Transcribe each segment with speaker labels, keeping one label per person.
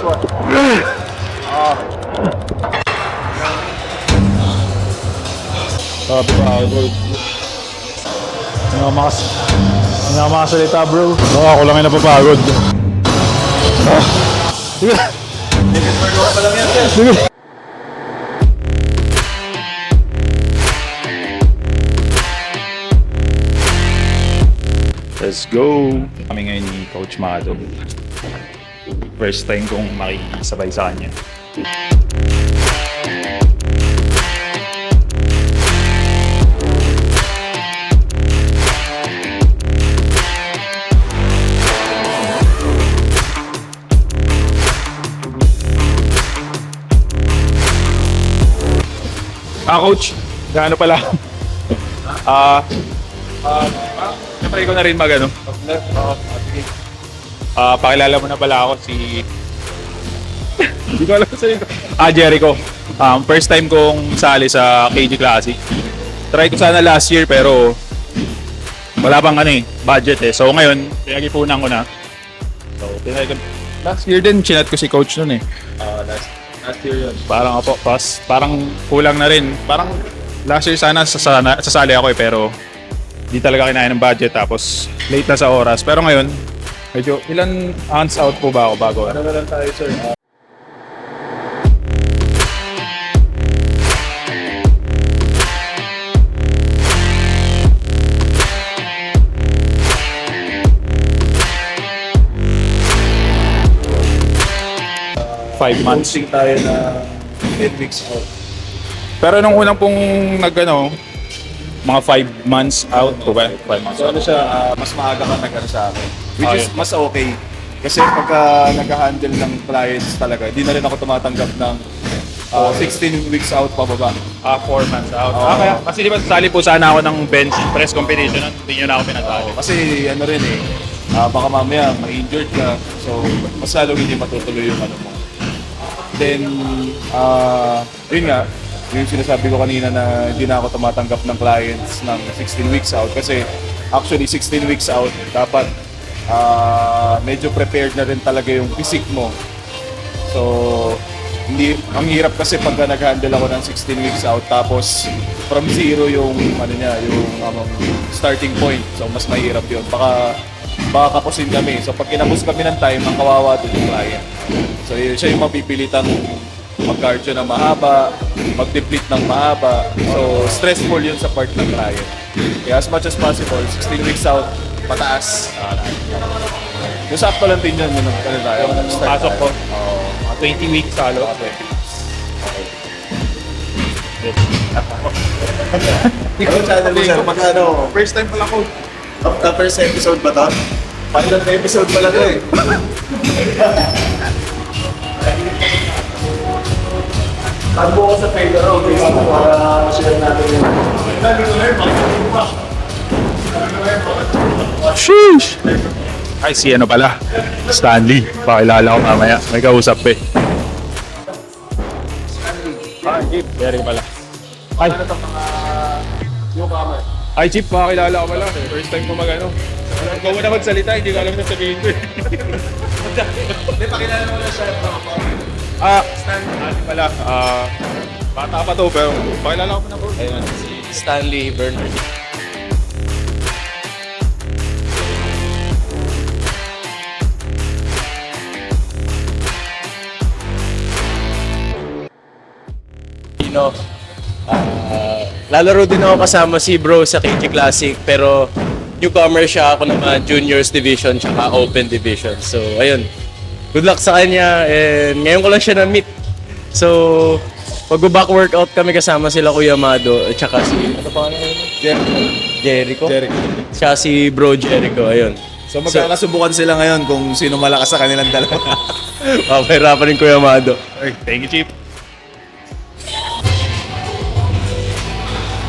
Speaker 1: last one.
Speaker 2: Sabi pa, bro. Hindi ako makasalita, bro. Ako lang yung napapagod. Sige. Sige. Let's go! Kami ngayon ni Coach Mado. First time kong makikisabay sa kanya. Coach, gaano pala? Siyempre ko na rin mag-ano. Pakilala mo na pala ako si... Hindi ko alam sa ito. Jericho. First time kong sali sa KG Classic. Try ko sana last year pero wala pang budget eh. So ngayon, pinag-ipunan ko na. So, last year din, chinat ko si coach nun eh.
Speaker 1: Last year yun.
Speaker 2: Parang kulang na rin. Parang last year sana sasali ako eh pero di talaga kinaya ng budget tapos late na sa oras. Pero ngayon, medyo ilan hands out po ba ako bago?
Speaker 1: Ano na lang tayo, sir?
Speaker 2: 5 months.
Speaker 1: Coaching tayo na 10 weeks out.
Speaker 2: Pero nung unang pong mga 5 months out po ba? 5 months
Speaker 1: So
Speaker 2: out.
Speaker 1: ano siya, mas maaga ka nag-ano sa akin. Which is mas okay. Kasi pagka nag-handle ng clients talaga, di na rin ako tumatanggap ng 16 weeks out pababa.
Speaker 2: 4 months out. Kaya, kasi di ba sali po sana ako ng bench press competition at hindi nyo na ako pinasali.
Speaker 1: Kasi ano rin eh, baka mamaya ma-injured ka. So mas lalong hindi matutuloy yung ano mo. Then, yun nga, yung sinasabi ko kanina na hindi na ako tumatanggap ng clients ng 16 weeks out. Kasi actually 16 weeks out, dapat medyo prepared na rin talaga yung physique mo. So, ang hirap kasi pagka nag-handle ako ng 16 weeks out tapos from zero yung starting point. So, mas mahirap yun. Baka kapusin kami. So, pag kinapos kami ng time, ang kawawa doon yung client. So, siya yung mapipilitang mag-cardio na mahaba, mag-deplete ng mahaba. So, stressful yun sa part ng client. Kaya as much as possible, 16 weeks out, pataas. Yung sakto lang din yun,
Speaker 2: Pasok ko. 20 weeks salo.
Speaker 1: Ikaw channel mo, sir. Magkano?
Speaker 2: First time pala ko.
Speaker 1: First episode ba to? Pilot na episode pala to eh. Tagbo ko sa Pedro, Facebook para ma-share natin yun.
Speaker 2: Sheesh! Ay, si ano pala? Stanley. Pakilala ko mamaya. May kausap eh. Jeep. Very pala. Ay.
Speaker 1: Ano itong mga newcomer?
Speaker 2: Ay, Jeep. Pakilala ko pala. First time ko mag-ano. Ikaw mo na magsalita. Hindi ko alam na sabihin ko eh.
Speaker 1: Hindi, pakilala mo na siya.
Speaker 2: Stanley pala. Bata pa to pero pakilala ko na bro.
Speaker 3: Ayun, si Stanley Bernard. Lalaro din ako kasama si bro sa KG Classic pero newcomer siya, ako naman juniors division tsaka open division. So ayun, good luck sa kanya and ngayon ko lang siya na-meet. So pag-back workout kami kasama sila Kuya Mado at tsaka si ano pa Jericho. Siya si bro Jericho, ayun.
Speaker 1: So magkakasubukan sila ngayon kung sino malakas sa kanilang dalawa.
Speaker 3: Papahirapan rin Kuya Mado.
Speaker 2: Thank you, Chief.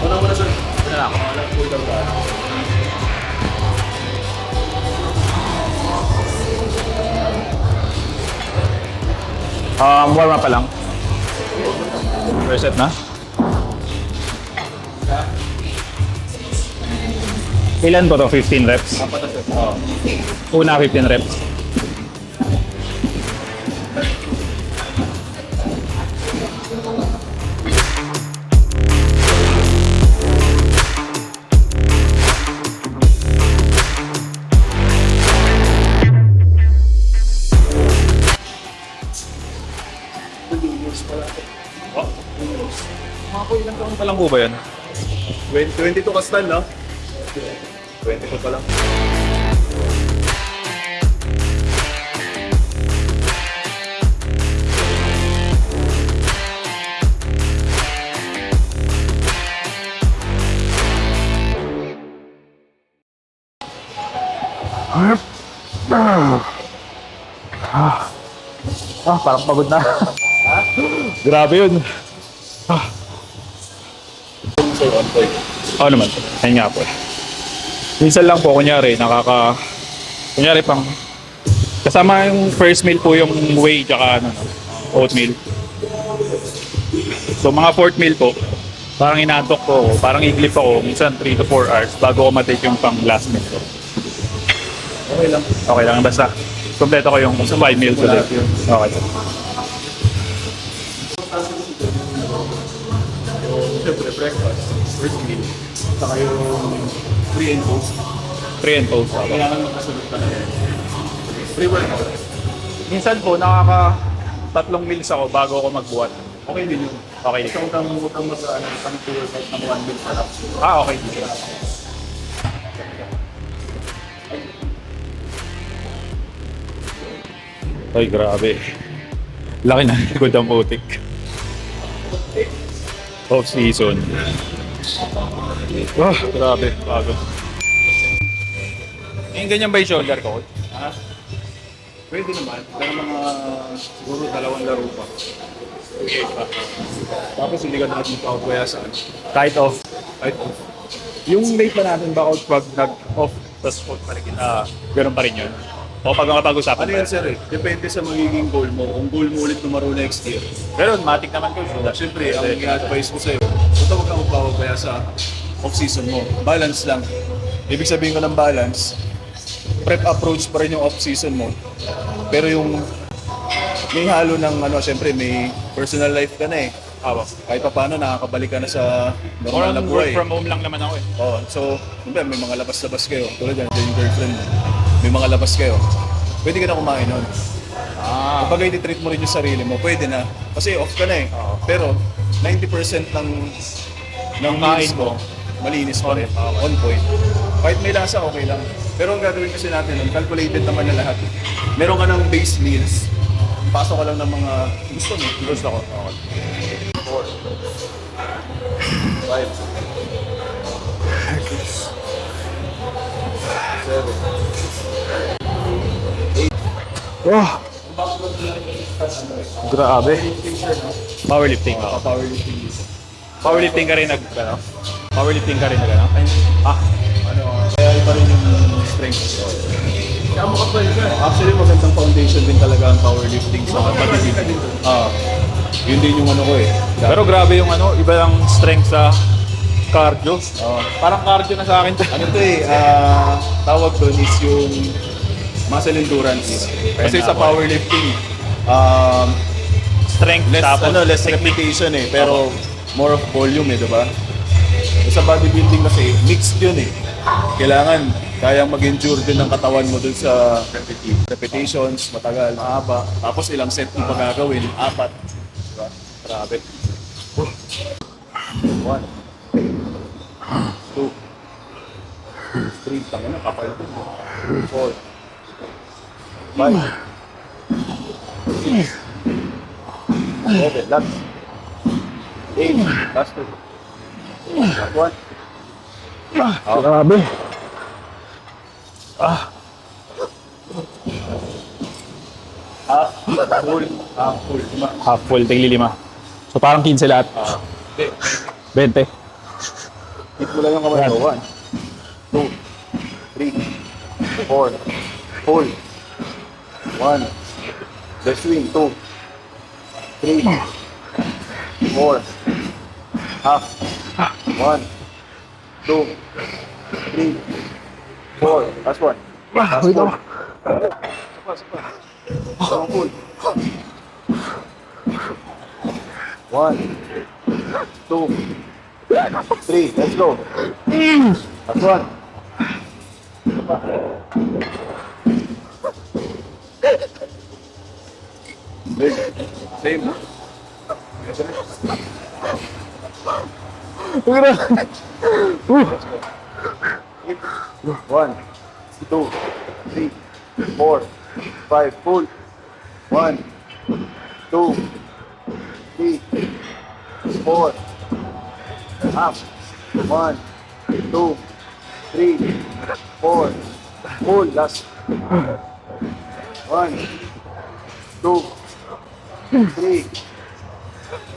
Speaker 1: Una muna sir. Walang cool down ka.
Speaker 2: Warm up pa lang. First set na. Ilan po to? 15 reps? Una 15 reps. Mga po, ilang taon pa lang po ba yan?
Speaker 1: 22 kastan, no? 22 pa lang.
Speaker 2: Parang pagod na. Grabe yun. Oo naman. Ayun nga po. Minsan lang po, kunyari pang, kasama yung first meal po yung whey tsaka oatmeal. So mga fourth meal po, parang inaantok po ako, parang iglip ako, minsan 3 to 4 hours bago ko matake yung pang last meal ko.
Speaker 1: Okay lang.
Speaker 2: Okay lang, basta kompleto ko yung 5 meals ulit. Okay.
Speaker 1: Siyempre, breakfast, first meal, saka yung pre and post.
Speaker 2: Pre and post. Okay.
Speaker 1: Kailangan makasunod ka na yan. Pre-workout.
Speaker 2: Minsan po, tatlong meals ako bago ako magbuhat.
Speaker 1: Okay din yun.
Speaker 2: Okay.
Speaker 1: Ikaw utang mo sa pre-workout ng 1 meal pa lang.
Speaker 2: Okay. Ay, grabe. Laki na likod ang putik. Off season. Grabe. Bago. Yung ganyan ba yung shoulder ko?
Speaker 1: Pwede naman. Pero siguro 2 laro pa.
Speaker 2: Okay pa.
Speaker 1: Tapos hindi ka natin mag-out kaya saan.
Speaker 2: Kahit off.
Speaker 1: Right off.
Speaker 2: Yung late pa natin back out pag nag-off, tapos pa rin, ganun pa rin yun. O pag mapag-usapan
Speaker 1: Ano yan sir eh? Depende sa magiging goal mo. Kung goal mo ulit lumaro next year.
Speaker 2: Pero matik naman ko.
Speaker 1: Siyempre, ang i-advise ko sa'yo, huwag kang magpapabaya sa off-season mo. Balance lang. Ibig sabihin ko ng balance, prep approach pa rin yung off-season mo. Pero yung may halo ng siyempre may personal life ka na eh. Kahit pa paano, nakakabalik ka na sa normal na
Speaker 2: Work
Speaker 1: buhay.
Speaker 2: from home lang naman ako eh.
Speaker 1: Oh, so, may mga labas-labas kayo. Tulad yan, yung girlfriend mo. May mga labas kayo. Pwede ka na kumain nun. Kapag i-treat mo rin yung sarili mo, pwede na. Kasi off ka na eh. Pero 90% ng meals mo, malinis pa rin. On point. Kahit may lasa, okay lang. Pero ang gagawin kasi natin nun, calculated naman na lahat. Meron ka ng base meals. Pasok ka lang ng mga gusto mo. Gusto ko. Okay. 4. 5. 6. 7.
Speaker 2: Grabe. Powerlifting.
Speaker 1: Powerlifting.
Speaker 2: Powerlifting ka rin Powerlifting ka rin ano?
Speaker 1: Kaya iba rin yung strength. Kaya makapal ka. Actually, magandang foundation din talaga ang powerlifting sa bodybuilding. Yun din yung ko eh.
Speaker 2: Pero grabe yung iba lang strength sa cardio. Parang cardio na sa akin.
Speaker 1: Tawag doon is yung muscle endurance. Kasi sa powerlifting,
Speaker 2: Strength tapos
Speaker 1: less repetition eh. Pero more of volume eh, diba? Sa bodybuilding kasi, mixed yun eh. Kailangan kayang mag-endure din ng katawan mo dun sa repetitions, matagal, mahaba. Tapos ilang set mo pa gagawin, 4. Diba? Grabe. 1, 2, 3, tanga na, kapal. 4, 5, 6, 7, last. 8, last 2. Last 1.
Speaker 2: Grabe. Half full, tigli 5. So parang 15 lahat. 20.
Speaker 1: Hit mo lang yung kamay mo. 1, 2, 3, 4, full. 1, the swing, 2, 3, 4, half. 1, 2, 3, 4, last 1. Last 1. Sapa. Full. 1, 2, 3. Let's go. Last one. Same. One, 2, 3, 4, 5. Full. 1, 2, 3, 4. Half. 1, 2, 3, 4. Full. Last. 1, 2, 3,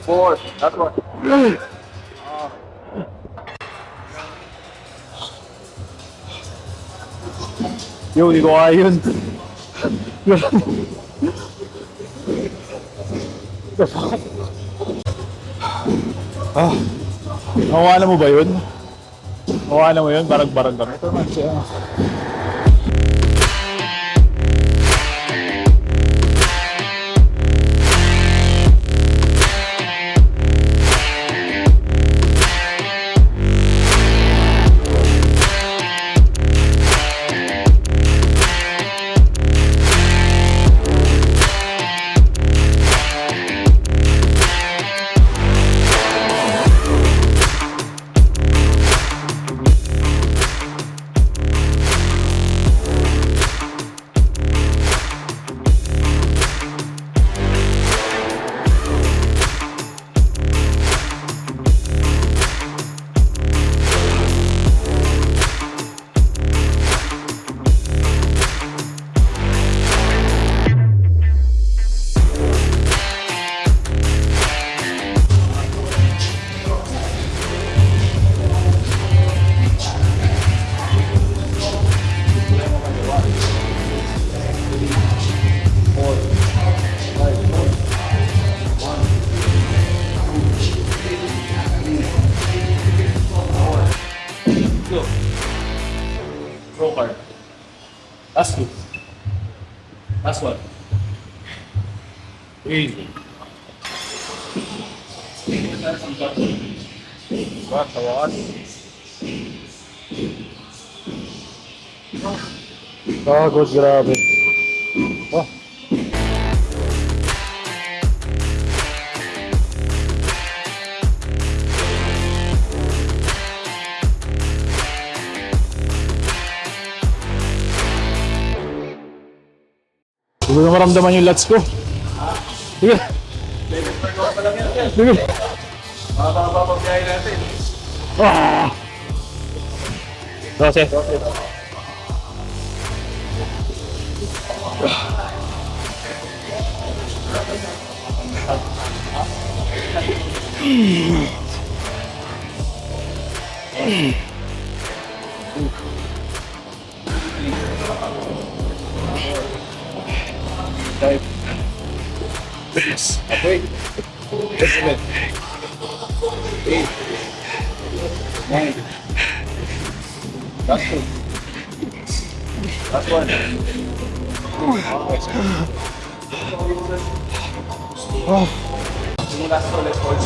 Speaker 1: 4. Last one.
Speaker 2: Yo, hindi ko kaya yun. Nakuha mo ba yun? Nakuha mo yun? Barag-barag kami. Ito naman siya. Pro card. Last two. Last one. Easy. What? Tawakan. Pagod, grabe. Oh. Hindi ko na maramdaman yung lats ko. Sige. Sige.
Speaker 1: Mababa pa biyahe natin.
Speaker 2: Ah! 12.
Speaker 1: Yes. Okay. Excellent. 8. 9. Last two. Last one. Yung last one, let's hold.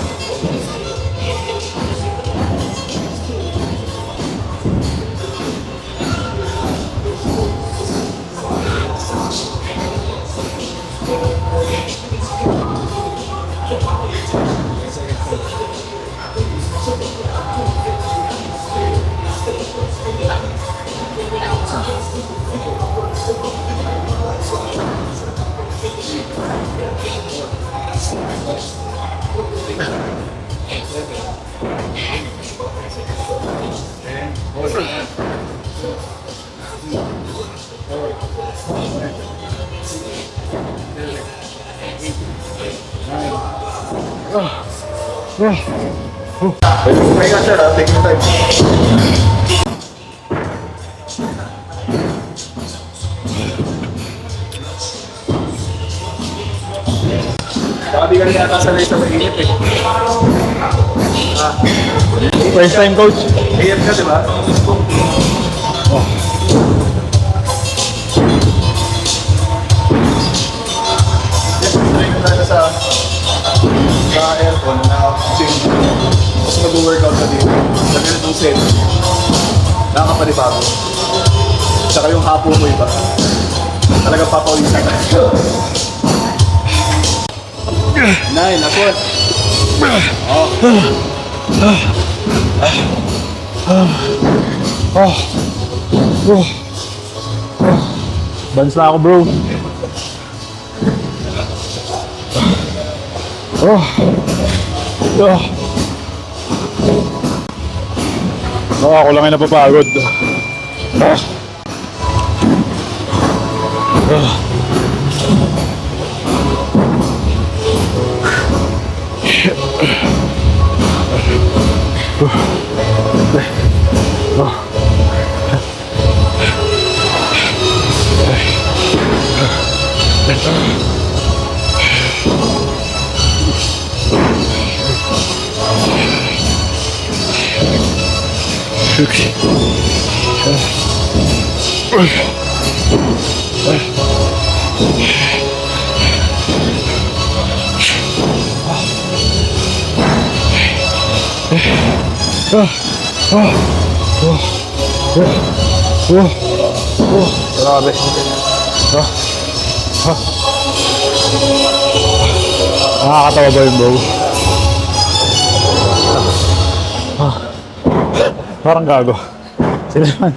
Speaker 1: May ka sir, take your time. Baka di ka rin yata sanay sa mainit eh.
Speaker 2: First time, coach.
Speaker 1: AF ka, di ba? Sanay ka talaga sa aircon. mag-workout ka dito, sa ganitong set, nakakapanibago. Tsaka yung hapo mo iba. Talagang papawisan ka. 9, last one.
Speaker 2: Bans na ako, bro. Ako lang ay napapagod. Grabe. Nakakatawa ba yun, bro? Parang gago. Sila naman.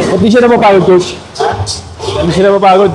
Speaker 2: Ba't di siya napapagod, coach? Hindi siya napapagod.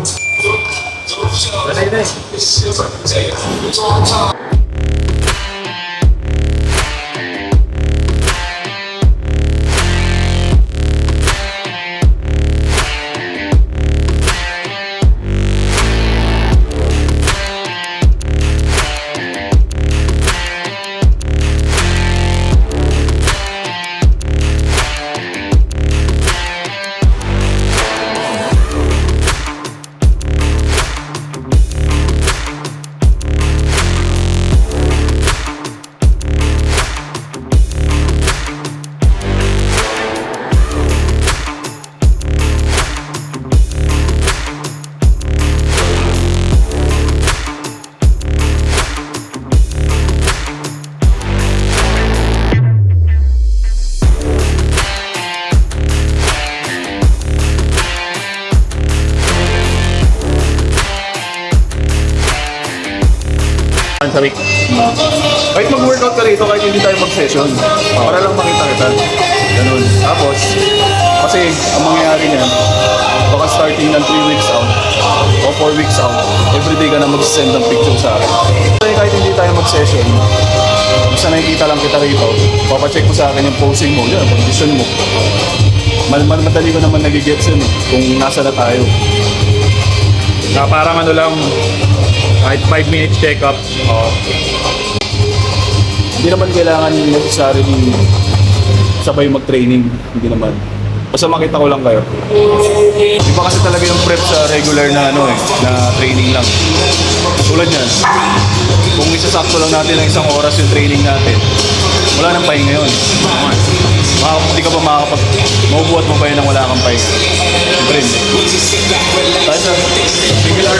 Speaker 1: Sa week. Kahit mag-workout ka rito, kahit hindi tayo mag-session, para lang makita kita. Ganun. Tapos, kasi ang mangyayari niyan, baka starting ng 3 weeks out o 4 weeks out, everyday ka na mag-send ng picture sa akin. Kahit hindi tayo mag-session, basta nakikita lang kita rito, papacheck mo sa akin yung posing mo, yun, condition mo. Madali ko naman nagigets yun kung nasa na tayo.
Speaker 2: Parang ano lang, kahit 5 minutes check-up.
Speaker 1: Hindi naman kailangan necessarily sabay mag-training. Hindi naman. Basta makita ko lang kayo. Iba kasi talaga yung prep sa regular na na training lang. Tulad yan. Kung isasakto lang natin ng 1 oras yung training natin, wala nang pahinga yun. Hindi ka pa maubuhat mo pa yun nang wala kang pahinga. Siyempre hindi. Tayo sa regular.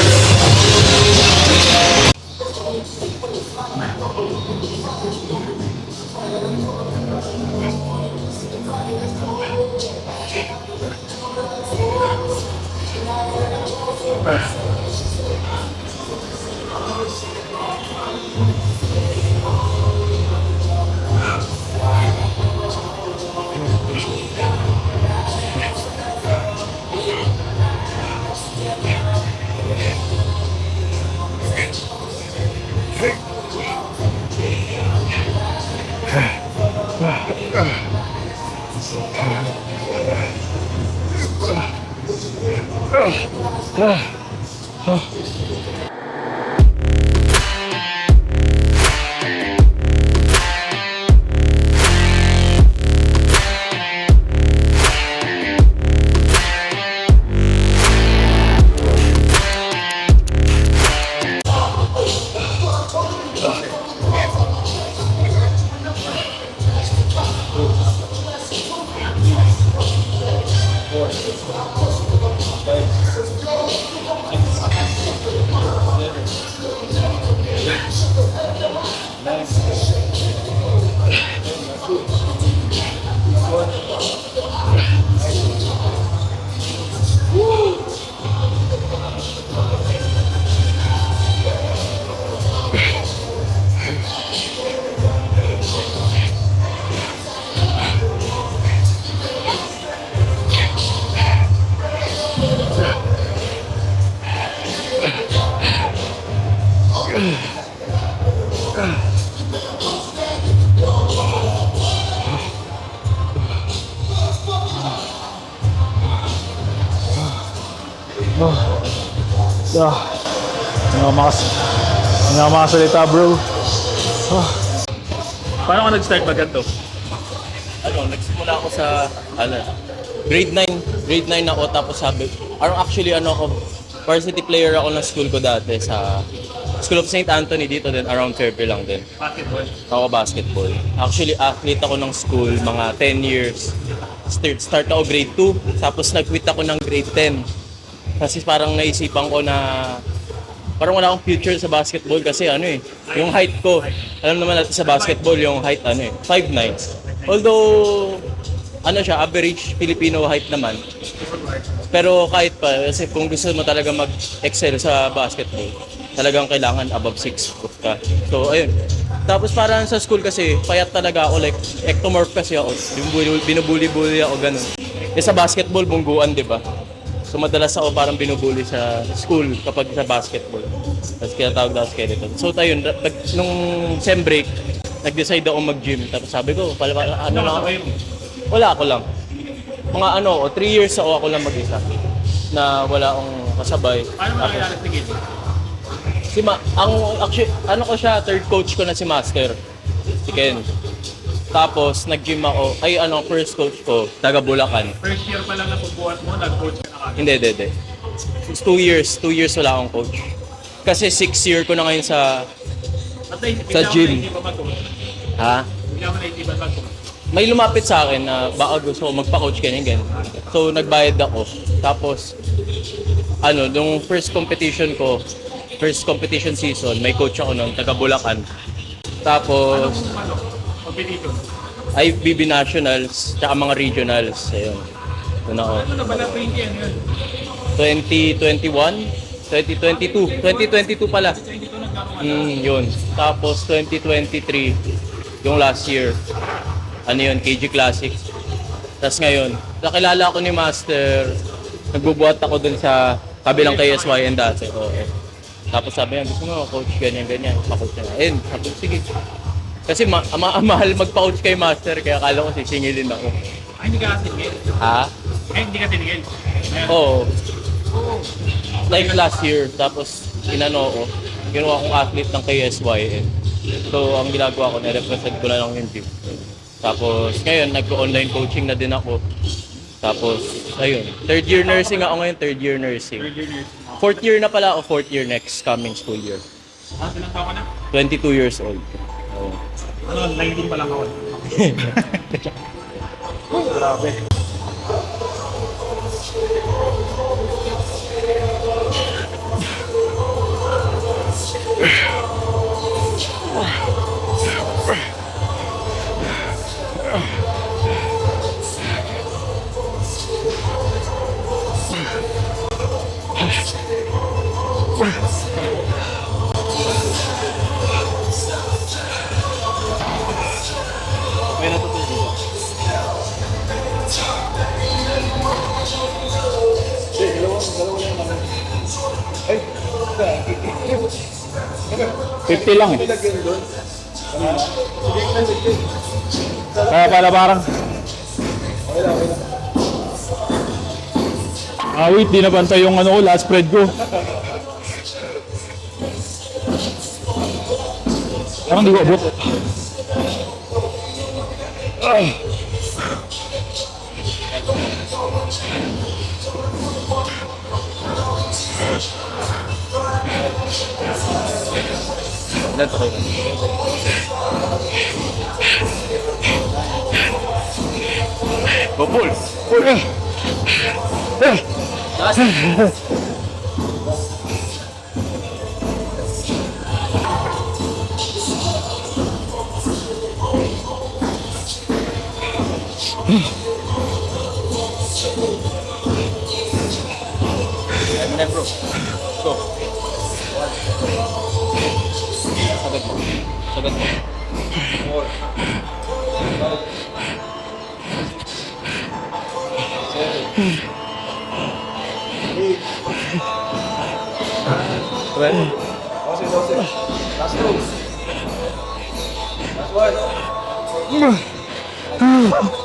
Speaker 2: Hindi ako makasalita, bro. Paano ka nag-start ba ganito?
Speaker 3: Nagsimula ako sa, grade 9 ako, tapos actually, ako, varsity player ako ng school ko dati sa School of St. Anthony dito din, around Fairfield lang din.
Speaker 2: Basketball.
Speaker 3: Ako basketball. Actually, athlete ako ng school, mga 10 years. Start ako grade 2, tapos nag-quit ako ng grade 10. Kasi parang naisipan ko na parang wala akong future sa basketball kasi yung height ko, alam naman natin sa basketball, yung height 5'9". Although, average Filipino height naman. Pero kahit pa, kasi kung gusto mo talaga mag-excel sa basketball, talagang kailangan above 6 foot ka. So, ayun. Tapos parang sa school kasi, payat talaga ako, like, ectomorph kasi ako. Binubuli-buli ako, ganun. Sa basketball, bungguan, di ba? So, madalas ako parang binubuli sa school kapag sa basketball. Tapos kinatawag na skeleton. So, ayun, nung sem break, nag-decide ako mag-gym. Tapos sabi ko, wala ako lang. Mga 3 years ako lang mag-isa. Na wala akong kasabay.
Speaker 2: Paano mo nakilala si Gil?
Speaker 3: Ko siya, third coach ko na si Master. Si Ken. Tapos, nag-gym ako. First coach ko, taga Bulacan.
Speaker 2: First year pa lang na pagbuhat mo, nag-coach ka na kagad.
Speaker 3: Hindi. It's 2 years. 2 years wala akong coach. Kasi 6 year ko na ngayon sa gym. Ha?
Speaker 2: Bigla mo naisipan mag-coach.
Speaker 3: May lumapit sa akin na baka gusto ko magpa-coach ganyan. So, nagbayad ako. Tapos, nung first competition season, may coach ako nun, taga Bulacan. Tapos,
Speaker 2: Competition?
Speaker 3: IFBB Nationals, tsaka mga regionals. Ayun. Doon ako.
Speaker 2: Ano na pala 20 yun?
Speaker 3: 2021? 2022 pala. Yun. Tapos 2023, yung last year, KG Classic. Tapos ngayon, nakilala ako ni Master, nagbubuhat ako dun sa kabilang KSYN dati. Oo. Tapos sabi niya, gusto mo, coach, ganyan, pa-coach na. Sabi ko, sige. Kasi mahal magpa-coach kay Master, kaya akala ko sisingilin ako.
Speaker 2: Ay, hindi ka tinigil?
Speaker 3: Ha?
Speaker 2: Ay, hindi ka tinigil?
Speaker 3: Oo. Like last year, tapos ko, ginawa akong athlete ng KSYN. So, ang ginagawa ko, nirepresent ko na lang yung gym. Tapos, ngayon, nag-online coaching na din ako. Tapos, ayun. Third year nursing ako ngayon, third year nursing. Fourth year na pala ako, fourth year next coming school year.
Speaker 2: Ilang taon ka na?
Speaker 3: 22 years old. Oh.
Speaker 2: 19 pa lang ako.
Speaker 1: Grabe.
Speaker 3: May natutulog.
Speaker 1: Ay,
Speaker 2: 50 lang eh. Kaya pala parang... wait, di nabantay yung last spread ko. Parang di ko abot.
Speaker 3: Ganito kayo. Go, pull! Pull! Bro. Go. Sagad mo. Sagad mo. More. 12. Last two. Last one.